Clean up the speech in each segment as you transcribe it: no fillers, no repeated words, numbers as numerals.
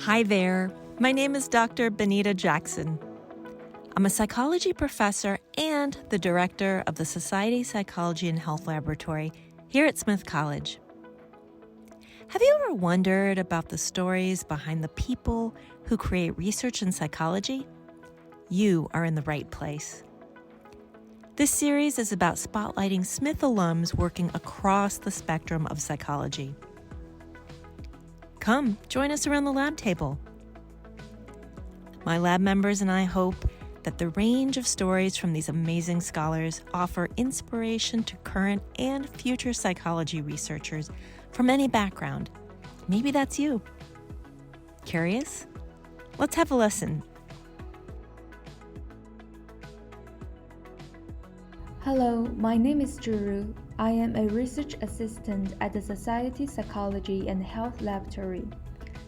Hi there, my name is Dr. Benita Jackson. I'm a psychology professor and the director of the Society Psychology and Health Laboratory here at Smith College. Have you ever wondered about the stories behind the people who create research in psychology? You are in the right place. This series is about spotlighting Smith alums working across the spectrum of psychology. Come, join us around the lab table. My lab members and I hope that the range of stories from these amazing scholars offer inspiration to current and future psychology researchers from any background. Maybe that's you. Curious? Let's have a listen. Hello, my name is Juru. I am a research assistant at the Society Psychology and Health Laboratory.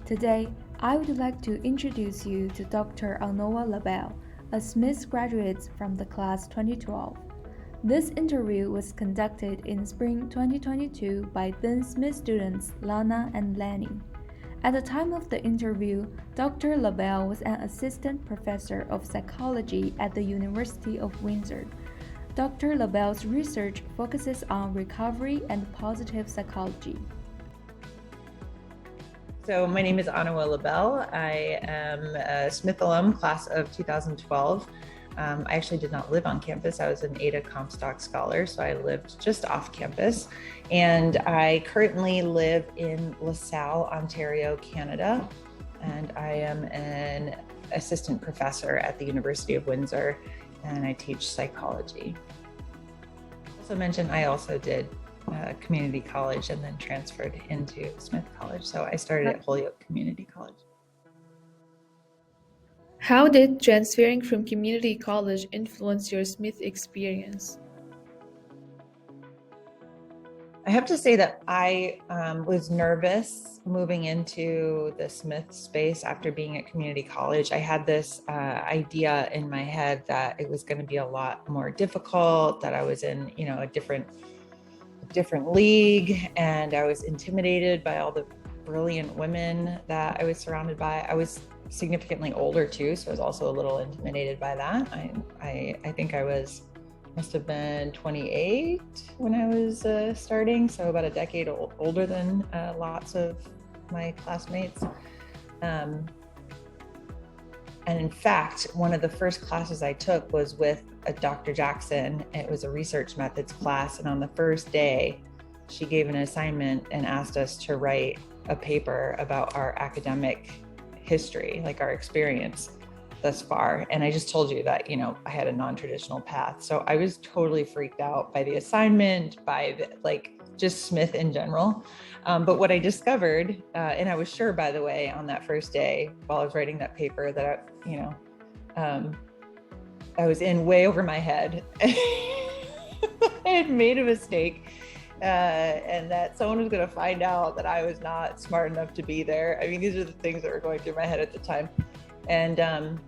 Today, I would like to introduce you to Dr. Onawa Labelle, a Smith graduate from the class 2012. This interview was conducted in spring 2022 by then Smith students Lana and Lainey. At the time of the interview, Dr. Labelle was an assistant professor of psychology at the University of Windsor. Dr. Labelle's research focuses on recovery and positive psychology. So my name is Onawa Labelle. I am a Smith alum, class of 2012. I actually did not live on campus. I was an Ada Comstock scholar, so I lived just off campus. And I currently live in LaSalle, Ontario, Canada. And I am an assistant professor at the University of Windsor, and I teach psychology. Also mentioned, I also did community college and then transferred into Smith College. So I started at Holyoke Community College. How did transferring from community college influence your Smith experience? I have to say that I was nervous moving into the Smith space after being at community college. I had this idea in my head that it was going to be a lot more difficult, that I was in, a different league, and I was intimidated by all the brilliant women that I was surrounded by. I was significantly older too, so I was also a little intimidated by that. I think I must have been 28 when I was starting, so about a decade older than lots of my classmates. And in fact, one of the first classes I took was with a Dr. Jackson. It was a research methods class, and on the first day, she gave an assignment and asked us to write a paper about our academic history, like our experience thus far. And I just told you that, I had a non-traditional path. So I was totally freaked out by the assignment, by just Smith in general. But what I discovered, and I was sure, by the way, on that first day, while I was writing that paper, that, I was in way over my head. I had made a mistake, and that someone was going to find out that I was not smart enough to be there. I mean, these are the things that were going through my head at the time. And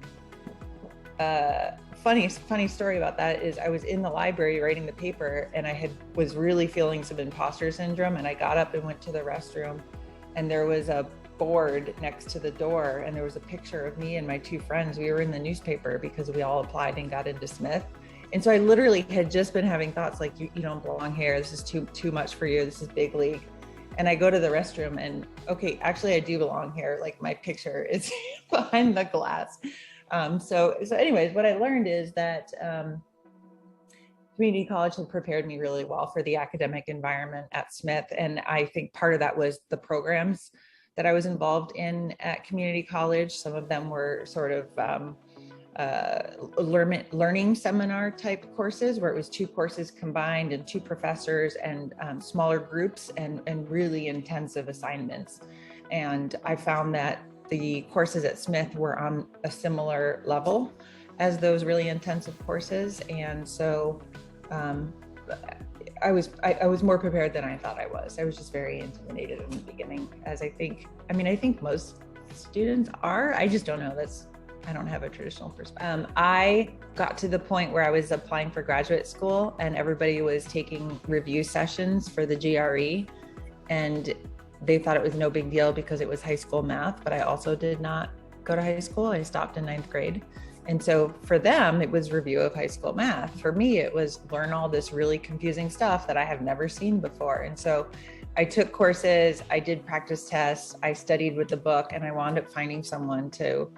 funny story about that is I was in the library writing the paper, and I was really feeling some imposter syndrome, and I got up and went to the restroom, and there was a board next to the door, and there was a picture of me and my two friends. We were in the newspaper because we all applied and got into Smith. And so I literally had just been having thoughts like, you don't belong here. This is too much for you. This is big league. And I go to the restroom and, okay, actually I do belong here. Like, my picture is behind the glass. So anyways, what I learned is that community college had prepared me really well for the academic environment at Smith. And I think part of that was the programs that I was involved in at community college. Some of them were sort of learning seminar type courses, where it was 2 courses combined and 2 professors and smaller groups and really intensive assignments. And I found that the courses at Smith were on a similar level as those really intensive courses. And so I was more prepared than I thought I was. I was just very intimidated in the beginning, as I think most students are. I just don't know. I don't have a traditional perspective. I got to the point where I was applying for graduate school, and everybody was taking review sessions for the GRE. And they thought it was no big deal because it was high school math, but I also did not go to high school. I stopped in ninth grade. And so for them, it was review of high school math. For me, it was learn all this really confusing stuff that I have never seen before. And so I took courses, I did practice tests, I studied with the book, and I wound up finding someone to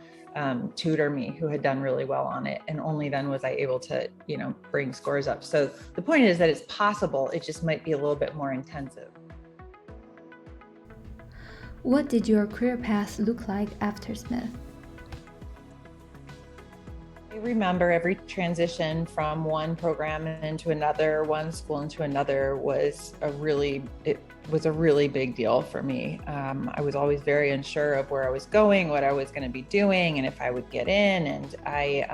tutor me who had done really well on it. And only then was I able to, bring scores up. So the point is that it's possible, it just might be a little bit more intensive. What did your career path look like after Smith? I remember every transition from one program into another, one school into another was a really big deal for me. I was always very unsure of where I was going, what I was going to be doing, and if I would get in. And I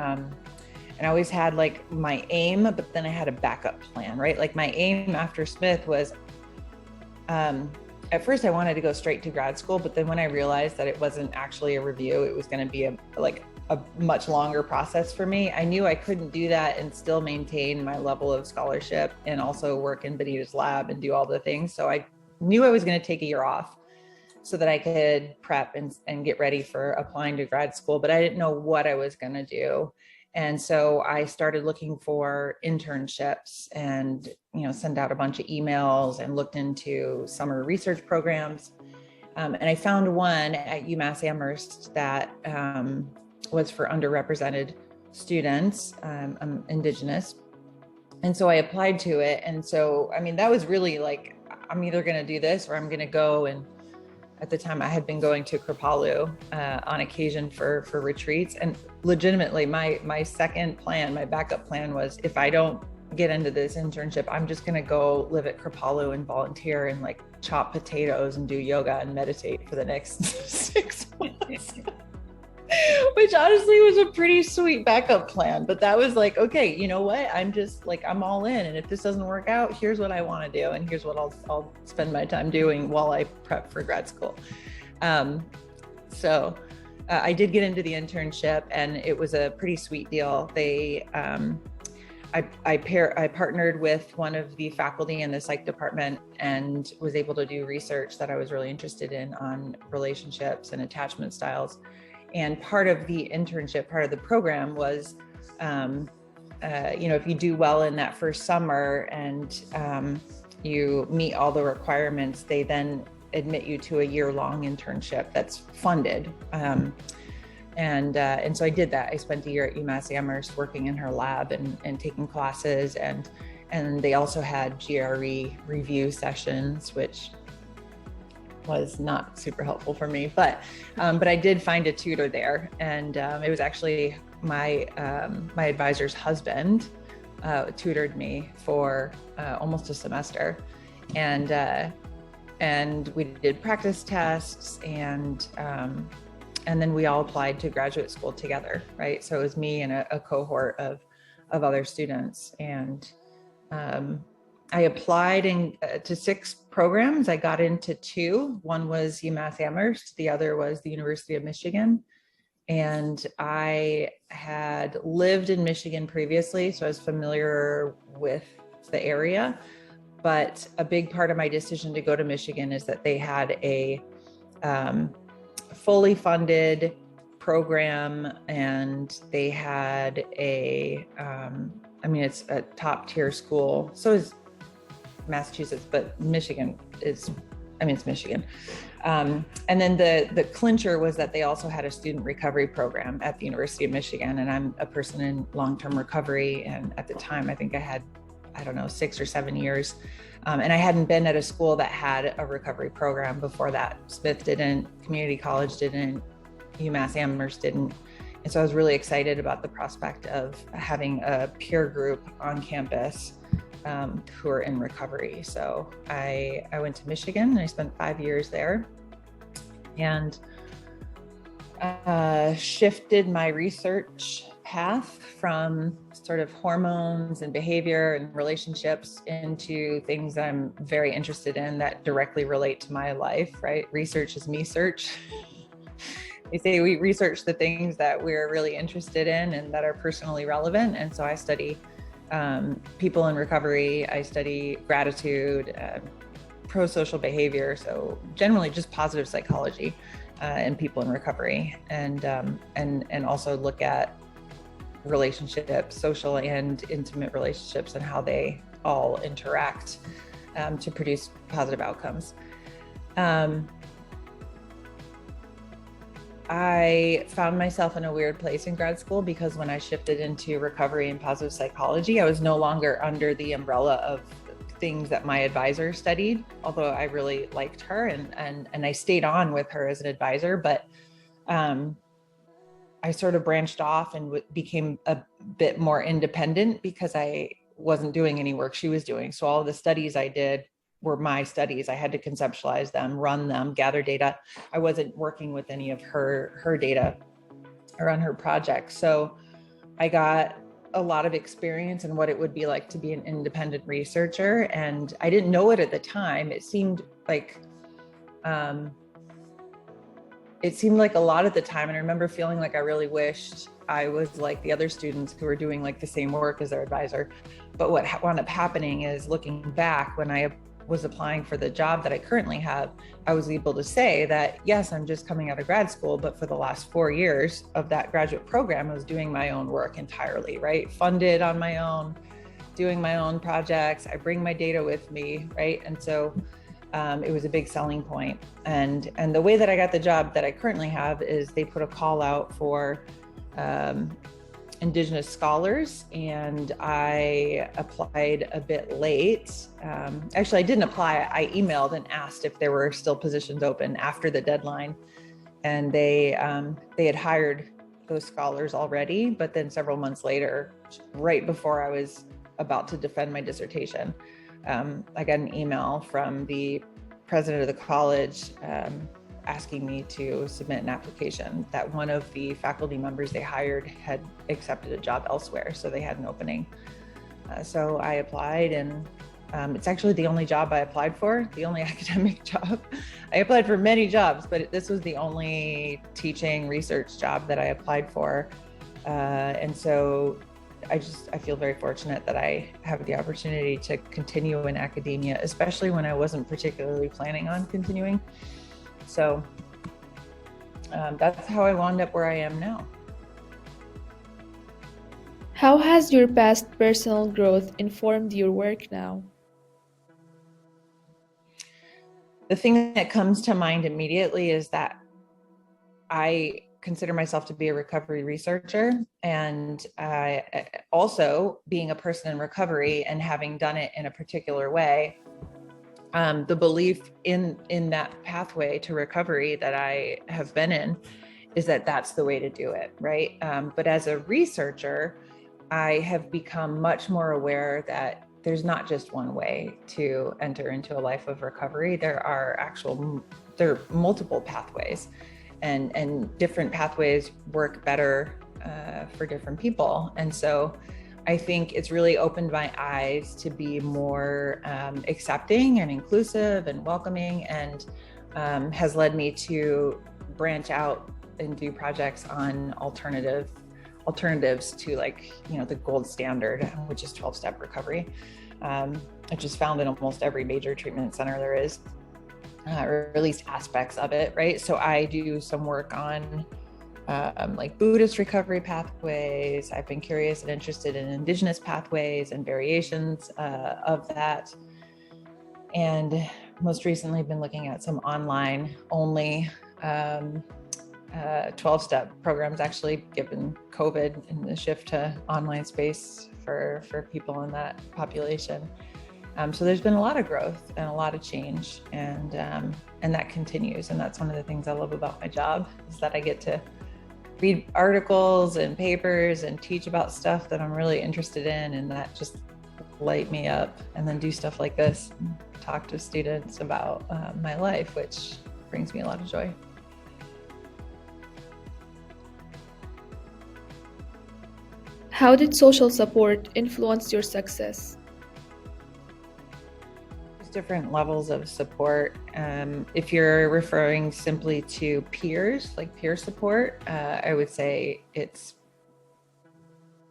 always had like my aim, but then I had a backup plan, right? Like my aim after Smith was, at first I wanted to go straight to grad school, but then when I realized that it wasn't actually a review, it was going to be a much longer process for me. I knew I couldn't do that and still maintain my level of scholarship and also work in Benita's lab and do all the things. So I knew I was going to take a year off so that I could prep and get ready for applying to grad school, but I didn't know what I was going to do. And so I started looking for internships and, send out a bunch of emails and looked into summer research programs. And I found one at UMass Amherst that was for underrepresented students. I'm Indigenous. And so I applied to it. And so, that was really like, I'm either going to do this or I'm going to go. And at the time I had been going to Kripalu on occasion for retreats. And legitimately my second plan, my backup plan was, if I don't get into this internship, I'm just going to go live at Kripalu and volunteer and like chop potatoes and do yoga and meditate for the next 6 months. Which honestly was a pretty sweet backup plan, but that was like, okay, you know what? I'm just like, I'm all in. And if this doesn't work out, here's what I want to do. And here's what I'll spend my time doing while I prep for grad school. So I did get into the internship and it was a pretty sweet deal. I partnered with one of the faculty in the psych department and was able to do research that I was really interested in on relationships and attachment styles. And part of the internship, part of the program was, if you do well in that first summer and you meet all the requirements, they then admit you to a year-long internship that's funded. And so I did that. I spent a year at UMass Amherst working in her lab and taking classes. And they also had GRE review sessions, which was not super helpful for me, but I did find a tutor there, and it was actually my advisor's husband tutored me for almost a semester, and we did practice tests, and then we all applied to graduate school together, right? So it was me and a cohort of other students, and I applied to 6 programs. I got into 2. One was UMass Amherst, the other was the University of Michigan. And I had lived in Michigan previously, so I was familiar with the area. But a big part of my decision to go to Michigan is that they had a fully funded program, and they had it's a top tier school. So is Massachusetts, but Michigan it's Michigan. And then the clincher was that they also had a student recovery program at the University of Michigan. And I'm a person in long-term recovery. And at the time, I think I had, 6 or 7 years. And I hadn't been at a school that had a recovery program before that. Smith didn't, community college didn't, UMass Amherst didn't. And so I was really excited about the prospect of having a peer group on campus who are in recovery. So I went to Michigan and I spent 5 years there, and shifted my research path from sort of hormones and behavior and relationships into things that I'm very interested in that directly relate to my life, right? Research is me search. They say we research the things that we're really interested in and that are personally relevant. And so I study people in recovery. I study gratitude, pro-social behavior. So generally just positive psychology in people in recovery, and also look at relationships, social and intimate relationships, and how they all interact to produce positive outcomes. I found myself in a weird place in grad school because when I shifted into recovery and positive psychology, I was no longer under the umbrella of things that my advisor studied, although I really liked her and I stayed on with her as an advisor, but I sort of branched off and became a bit more independent because I wasn't doing any work she was doing. So all of the studies I did were my studies. I had to conceptualize them, run them, gather data. I wasn't working with any of her data or on her projects. So I got a lot of experience in what it would be like to be an independent researcher. And I didn't know it at the time. It seemed like a lot at the time. And I remember feeling like I really wished I was like the other students who were doing like the same work as their advisor. But what wound up happening is, looking back, when I was applying for the job that I currently have, I was able to say that, yes, I'm just coming out of grad school, but for the last 4 years of that graduate program, I was doing my own work entirely, right? Funded on my own, doing my own projects. I bring my data with me, right? And so it was a big selling point. And the way that I got the job that I currently have is they put a call out for Indigenous scholars, and I applied a bit late. Actually, I didn't apply. I emailed and asked if there were still positions open after the deadline, and they had hired those scholars already. But then several months later, right before I was about to defend my dissertation, I got an email from the president of the college asking me to submit an application that one of the faculty members they hired had accepted a job elsewhere, so they had an opening. So I applied, and it's actually the only job I applied for, the only academic job. I applied for many jobs, but this was the only teaching research job that I applied for. And so I feel very fortunate that I have the opportunity to continue in academia, especially when I wasn't particularly planning on continuing. So that's how I wound up where I am now. How has your past personal growth informed your work now? The thing that comes to mind immediately is that I consider myself to be a recovery researcher, and also being a person in recovery and having done it in a particular way. The belief in that pathway to recovery that I have been in is that that's the way to do it, right? But as a researcher, I have become much more aware that there's not just one way to enter into a life of recovery. There are multiple pathways, and different pathways work better for different people. And so I think it's really opened my eyes to be more accepting and inclusive and welcoming, and has led me to branch out and do projects on alternatives to, like, the gold standard, which is 12-step recovery, which is found in almost every major treatment center there is, or at least aspects of it, right? So I do some work on like Buddhist recovery pathways. I've been curious and interested in Indigenous pathways and variations of that. And most recently been looking at some online only 12-step programs, actually, given COVID and the shift to online space for people in that population. So there's been a lot of growth and a lot of change, and that continues. And that's one of the things I love about my job, is that I get to read articles and papers and teach about stuff that I'm really interested in, and that just light me up, and then do stuff like this, talk to students about my life, which brings me a lot of joy. How did social support influence your success? Different levels of support. If you're referring simply to peers, like peer support, I would say it's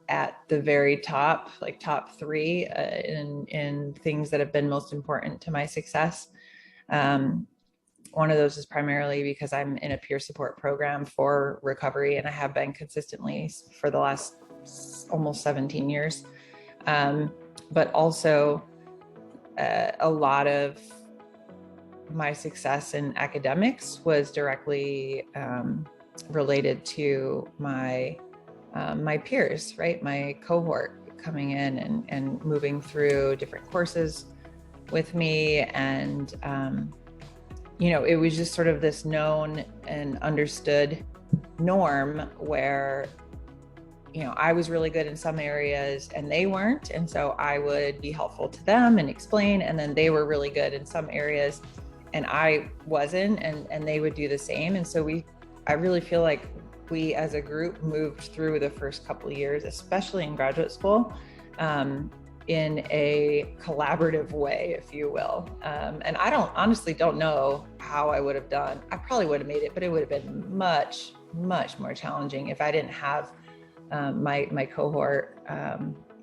at the very top, like top 3 in things that have been most important to my success. One of those is primarily because I'm in a peer support program for recovery, and I have been consistently for the last almost 17 years. But also a lot of my success in academics was directly related to my peers, right? My cohort coming in and moving through different courses with me. And, it was just sort of this known and understood norm where, I was really good in some areas and they weren't. And so I would be helpful to them and explain, and then they were really good in some areas and I wasn't, and they would do the same. And so I really feel like we as a group moved through the first couple of years, especially in graduate school, in a collaborative way, if you will. And I honestly don't know how I would have done. I probably would have made it, but it would have been much, much more challenging if I didn't have my cohort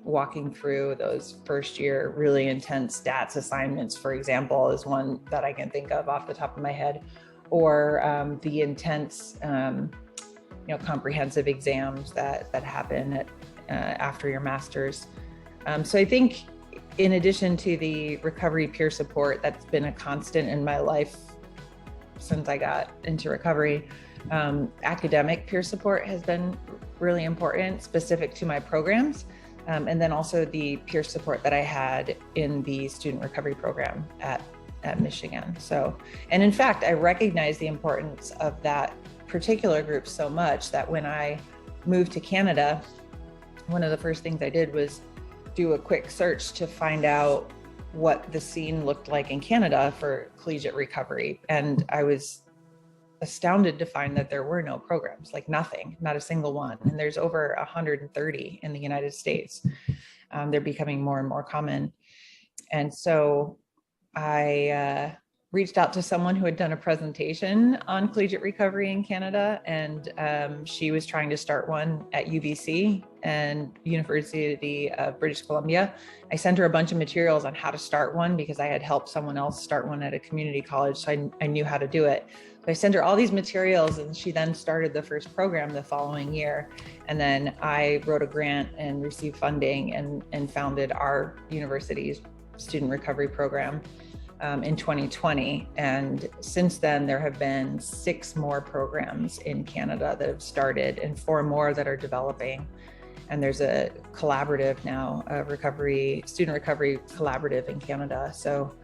walking through those first year really intense stats assignments, for example, is one that I can think of off the top of my head, or the intense comprehensive exams that happen after your master's. So I think in addition to the recovery peer support that's been a constant in my life since I got into recovery, academic peer support has been really important, specific to my programs. And then also the peer support that I had in the student recovery program at Michigan. So, and in fact, I recognize the importance of that particular group so much that when I moved to Canada, one of the first things I did was do a quick search to find out what the scene looked like in Canada for collegiate recovery. And I was astounded to find that there were no programs, like nothing, not a single one. And there's over 130 in the United States. They're becoming more and more common. And so I reached out to someone who had done a presentation on collegiate recovery in Canada, and she was trying to start one at UBC and University of British Columbia. I sent her a bunch of materials on how to start one because I had helped someone else start one at a community college, so I knew how to do it. So I sent her all these materials, and she then started the first program the following year. And then I wrote a grant and received funding and founded our university's student recovery program in 2020. And since then, there have been 6 more programs in Canada that have started and 4 more that are developing. And there's a collaborative now, a student recovery collaborative in Canada. So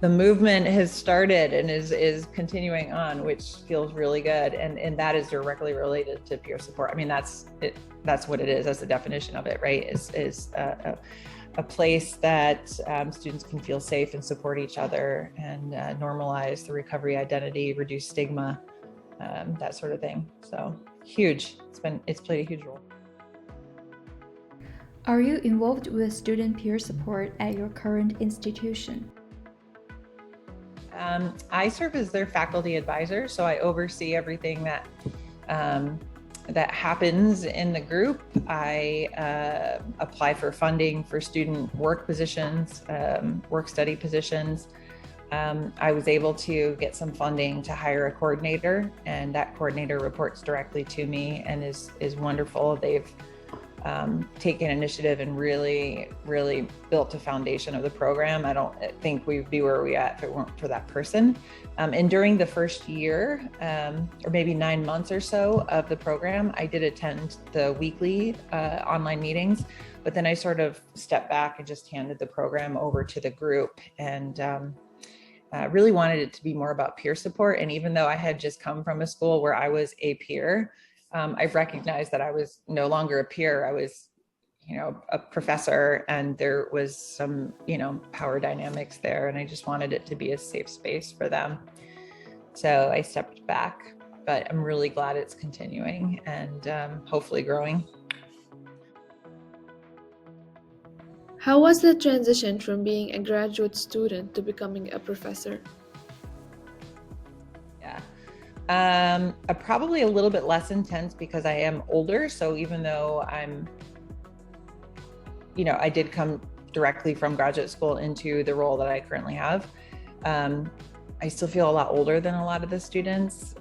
the movement has started and is continuing on, which feels really good. And that is directly related to peer support. I mean, that's what it is. That's the definition of it, right? Is a place that students can feel safe and support each other and normalize the recovery identity, reduce stigma, that sort of thing. So huge. It's played a huge role. Are you involved with student peer support at your current institution? I serve as their faculty advisor, so I oversee everything that happens in the group. I apply for funding for student work positions, work study positions. I was able to get some funding to hire a coordinator, and that coordinator reports directly to me and is wonderful. They've taken initiative and really, really built a foundation of the program. I don't think we'd be where we're at if it weren't for that person. And during the first year, or maybe 9 months or so of the program, I did attend the weekly online meetings, but then I sort of stepped back and just handed the program over to the group, and really wanted it to be more about peer support. And even though I had just come from a school where I was a peer, I recognized that I was no longer a peer. I was, a professor, and there was some, power dynamics there. And I just wanted it to be a safe space for them. So I stepped back, but I'm really glad it's continuing and hopefully growing. How was the transition from being a graduate student to becoming a professor? Probably a little bit less intense because I am older. So even though I did come directly from graduate school into the role that I currently have, I still feel a lot older than a lot of the students.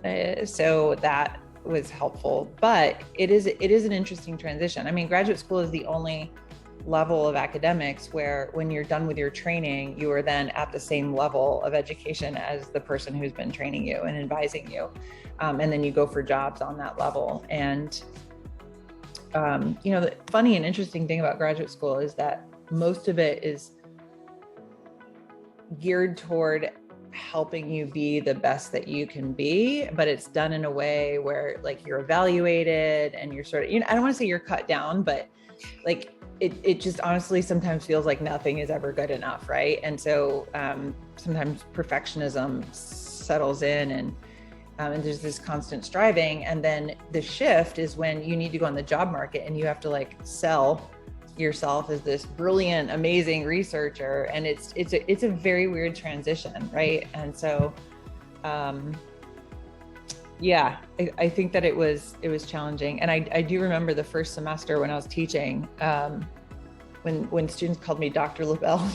So that was helpful, but it is an interesting transition. I mean, graduate school is the only level of academics where when you're done with your training, you are then at the same level of education as the person who's been training you and advising you. And then you go for jobs on that level. And, the funny and interesting thing about graduate school is that most of it is geared toward helping you be the best that you can be, but it's done in a way where like you're evaluated and you're sort of, I don't want to say you're cut down, but like it just honestly sometimes feels like nothing is ever good enough, right? And so sometimes perfectionism settles in, and there's this constant striving. And then the shift is when you need to go on the job market and you have to like sell yourself as this brilliant, amazing researcher. And it's a very weird transition, right? And so, I think that it was challenging. And I do remember the first semester when I was teaching, when students called me Dr. Labelle.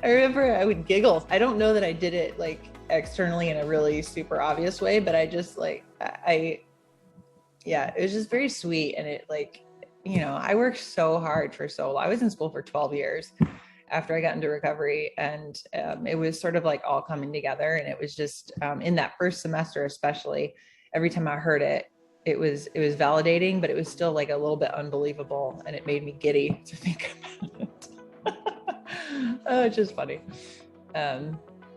I remember I would giggle. I don't know that I did it like externally in a really super obvious way, but I just like, it was just very sweet. And it like, I worked so hard for so long. I was in school for 12 years after I got into recovery, and it was sort of like all coming together. And it was just in that first semester, especially, every time I heard it, it was validating, but it was still like a little bit unbelievable, and it made me giddy to think about it. Oh, it's just funny.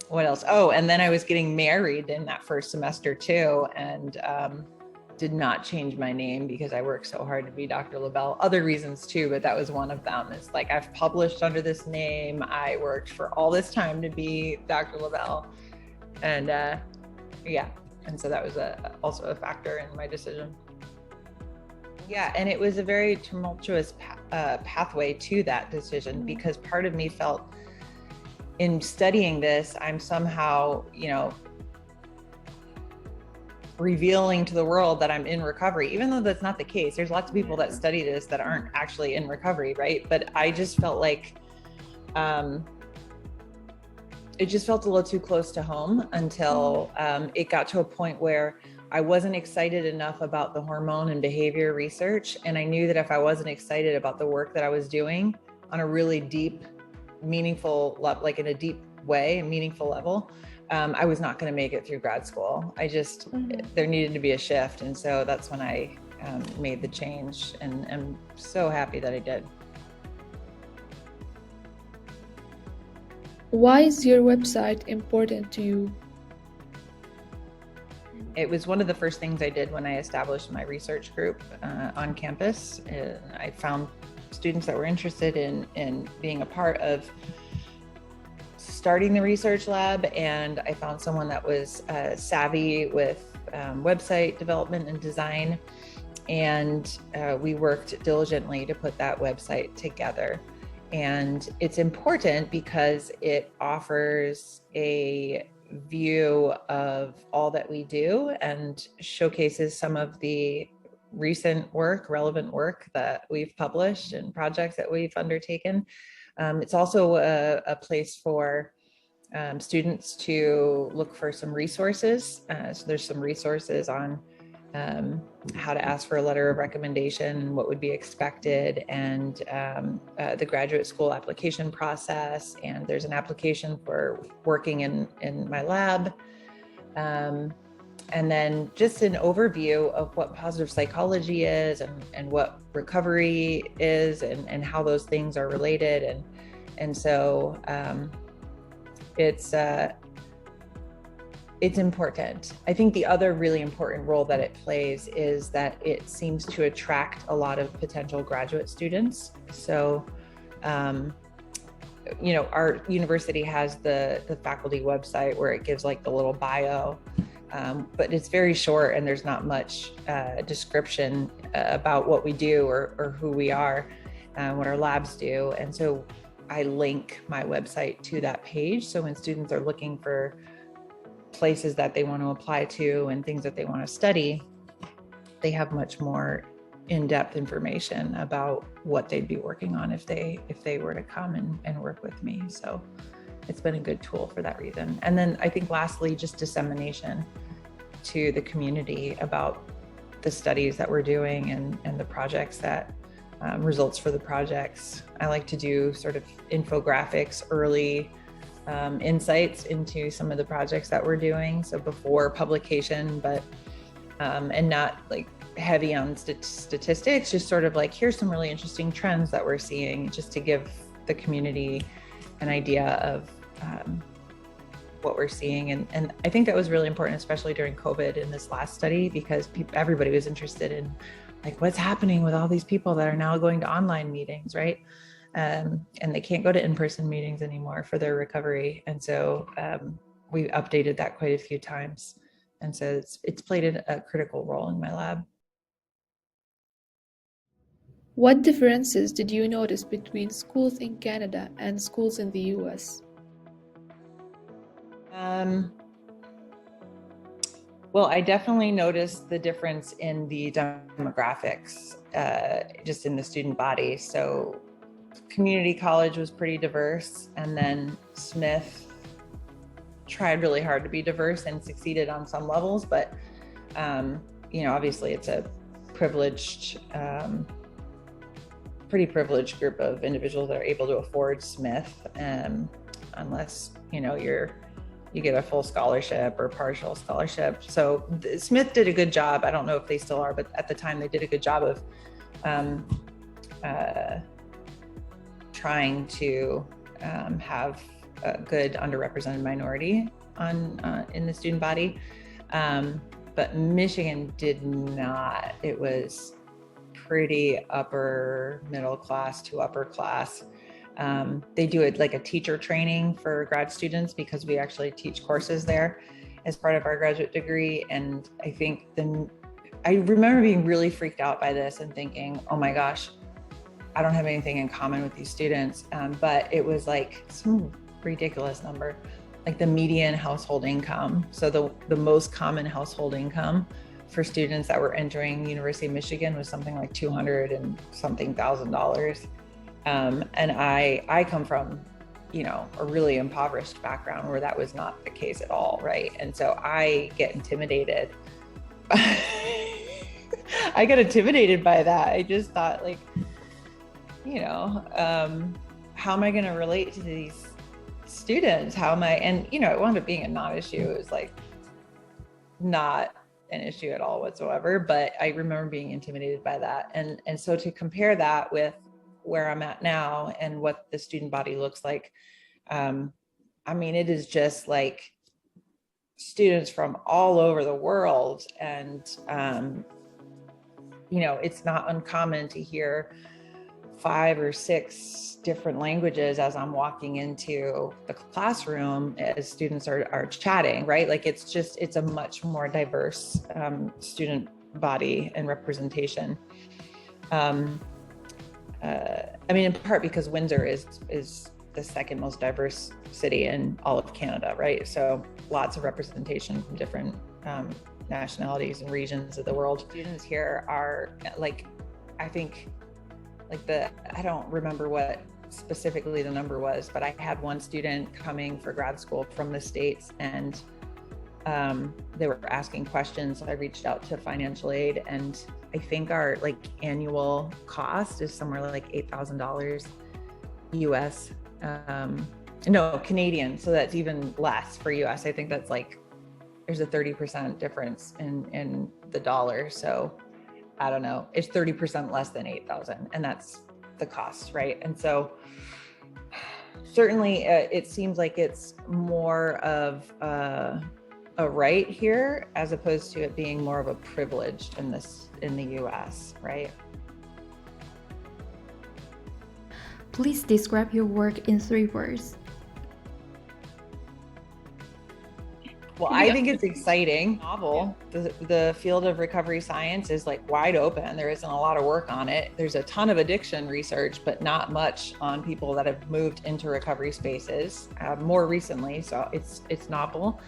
What else? Oh, and then I was getting married in that first semester too, and did not change my name because I worked so hard to be Dr. Labelle. Other reasons too, but that was one of them. It's like, I've published under this name. I worked for all this time to be Dr. Labelle. And and so that was also a factor in my decision. Yeah, and it was a very tumultuous pathway to that decision, because part of me felt in studying this, I'm somehow, revealing to the world that I'm in recovery, even though that's not the case. There's lots of people that study this that aren't actually in recovery, right? But I just felt like it just felt a little too close to home until it got to a point where I wasn't excited enough about the hormone and behavior research. And I knew that if I wasn't excited about the work that I was doing on a really deep, meaningful, like in a deep way, a meaningful level, I was not going to make it through grad school. There needed to be a shift. And so that's when I made the change, and I'm so happy that I did. Why is your website important to you? It was one of the first things I did when I established my research group on campus. I found students that were interested in being a part of starting the research lab, and I found someone that was savvy with website development and design, and we worked diligently to put that website together. And it's important because it offers a view of all that we do and showcases some of the recent work, relevant work that we've published and projects that we've undertaken. It's also a place for students to look for some resources. So there's some resources on how to ask for a letter of recommendation, what would be expected, and the graduate school application process. And there's an application for working in my lab. And then just an overview of what positive psychology is, and what recovery is, and how those things are related. And so it's important. I think the other really important role that it plays is that it seems to attract a lot of potential graduate students. So, our university has the faculty website where it gives like the little bio, but it's very short and there's not much description about what we do or who we are, what our labs do. And so I link my website to that page. So when students are looking for places that they want to apply to and things that they want to study, they have much more in-depth information about what they'd be working on if they were to come and work with me. So it's been a good tool for that reason. And then I think lastly, just dissemination to the community about the studies that we're doing and the projects that results for the projects. I like to do sort of infographics, early insights into some of the projects that we're doing. So before publication, but and not like heavy on statistics, just sort of like, here's some really interesting trends that we're seeing, just to give the community an idea of what we're seeing. And I think that was really important, especially during COVID in this last study, because everybody was interested in like, what's happening with all these people that are now going to online meetings, right? And they can't go to in-person meetings anymore for their recovery. And so we updated that quite a few times. And so it's played a critical role in my lab. What differences did you notice between schools in Canada and schools in the US? Well, I definitely noticed the difference in the demographics, just in the student body. So community college was pretty diverse, and then Smith tried really hard to be diverse and succeeded on some levels, but obviously it's a privileged, pretty privileged group of individuals that are able to afford Smith, unless you get a full scholarship or partial scholarship. So Smith did a good job. I don't know if they still are, but at the time they did a good job of trying to have a good underrepresented minority in the student body. But Michigan did not. It was pretty upper middle class to upper class. They do it like a teacher training for grad students, because we actually teach courses there as part of our graduate degree. And I think I remember being really freaked out by this and thinking, oh my gosh, I don't have anything in common with these students. But it was like some ridiculous number, like the median household income. So the most common household income for students that were entering University of Michigan was something like $200 and something thousand. And I come from, a really impoverished background where that was not the case at all, right? And so I get intimidated. I got intimidated by that. I just thought, like, how am I going to relate to these students? And it wound up being a non-issue. It was like not an issue at all whatsoever, but I remember being intimidated by that. And so to compare that with where I'm at now and what the student body looks like, it is just like students from all over the world. And, it's not uncommon to hear 5 or 6 different languages as I'm walking into the classroom as students are chatting, right? Like it's a much more diverse student body and representation. In part because Windsor is the second most diverse city in all of Canada, right? So lots of representation from different nationalities and regions of the world. Students here are I don't remember what specifically the number was, but I had one student coming for grad school from the States, and they were asking questions. I reached out to financial aid, and I think our annual cost is somewhere like $8,000 US, no, Canadian. So that's even less for US. I think that's there's a 30% difference in the dollar. So I don't know, it's 30% less than 8,000, and that's the cost, right? And so certainly it seems like it's more of a right here as opposed to it being more of a privilege in the US, right? Please describe your work in 3 words. Well, I think it's exciting, novel. The field of recovery science is wide open. There isn't a lot of work on it. There's a ton of addiction research, but not much on people that have moved into recovery spaces more recently. So it's novel,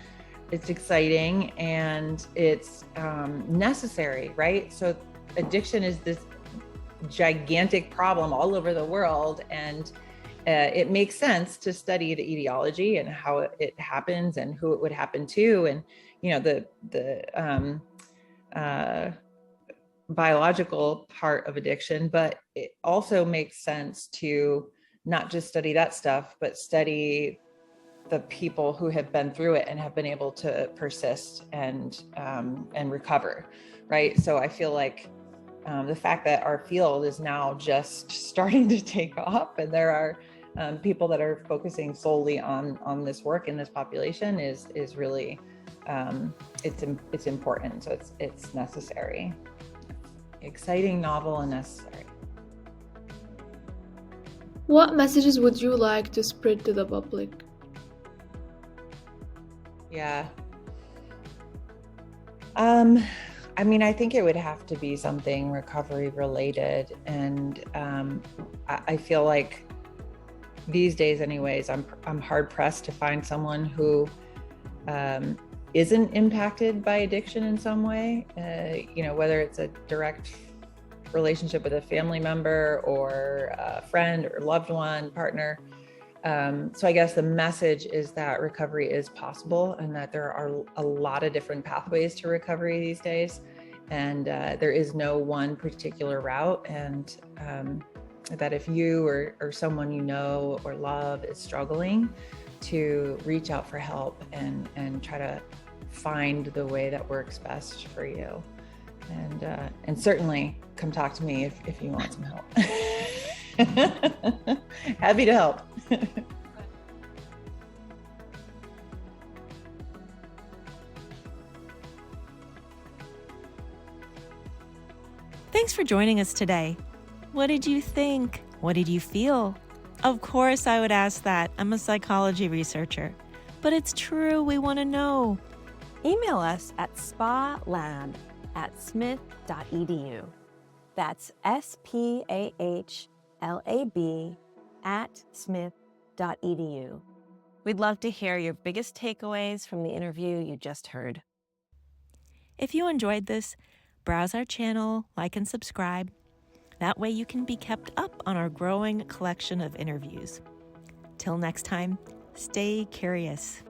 it's exciting, and it's necessary, right? So addiction is this gigantic problem all over the world, and it makes sense to study the etiology and how it happens and who it would happen to, and the biological part of addiction. But it also makes sense to not just study that stuff, but study the people who have been through it and have been able to persist and recover, right? So I feel like the fact that our field is now just starting to take off, and there are people that are focusing solely on this work in this population is really it's important. So it's necessary, exciting, novel, and necessary. What messages would you like to spread to the public? Yeah. I mean, I think it would have to be something recovery related. And I feel like these days anyways, I'm hard pressed to find someone who isn't impacted by addiction in some way, whether it's a direct relationship with a family member or a friend or loved one, partner. So I guess the message is that recovery is possible, and that there are a lot of different pathways to recovery these days. And there is no one particular route. And that if you or someone you know or love is struggling, to reach out for help and try to find the way that works best for you. And certainly come talk to me if you want some help. Happy to help. Thanks for joining us today. What did you think? What did you feel? Of course I would ask that. I'm a psychology researcher. But it's true, we want to know. Email us at spalab@smith.edu. That's SPAHLAB@smith.edu. We'd love to hear your biggest takeaways from the interview you just heard. If you enjoyed this, browse our channel, like and subscribe. That way you can be kept up on our growing collection of interviews. Till next time, stay curious.